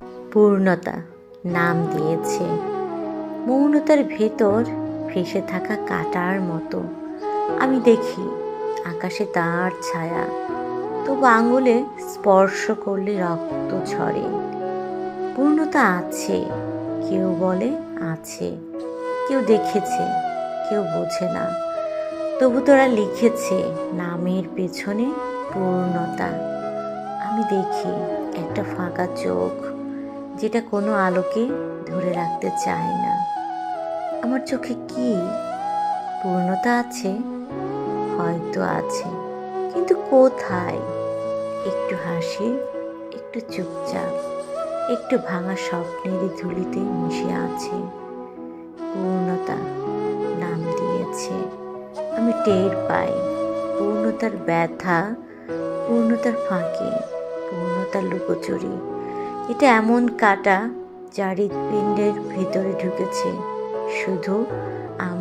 পূর্ণতা নাম দিয়েছে। মৌনতার ভেতর ভেসে থাকা কাঁটার মতো আমি দেখি আকাশে তার ছায়া, তবু আঙুলে স্পর্শ করলে রক্ত ঝরে। পূর্ণতা আছে, কেউ বলে আছে, কেউ দেখেছে, কেউ বোঝে না। তবু তোরা লিখেছে নামের পেছনে পূর্ণতা। আমি দেখি একটা ফাঁকা চোখ, যেটা কোনো আলোকে ধরে রাখতে চায় না। আমার চোখে কি পূর্ণতা আছে? হয়তো আছে, কিন্তু কোথায়? একটু হাসি, একটু চুপচাপ, একটু ভাঙা স্বপ্নেরই ধুলিতে মিশে আছে। পূর্ণতা নাম দিয়েছে। আমি টের পাই পূর্ণতার ব্যথা, পূর্ণতার ফাঁকে, পূর্ণতার লুকোচুরি। এটা এমন কাঁটা যা হৃৎপিণ্ডের ভিতরে ঢুকেছে শুধু আমার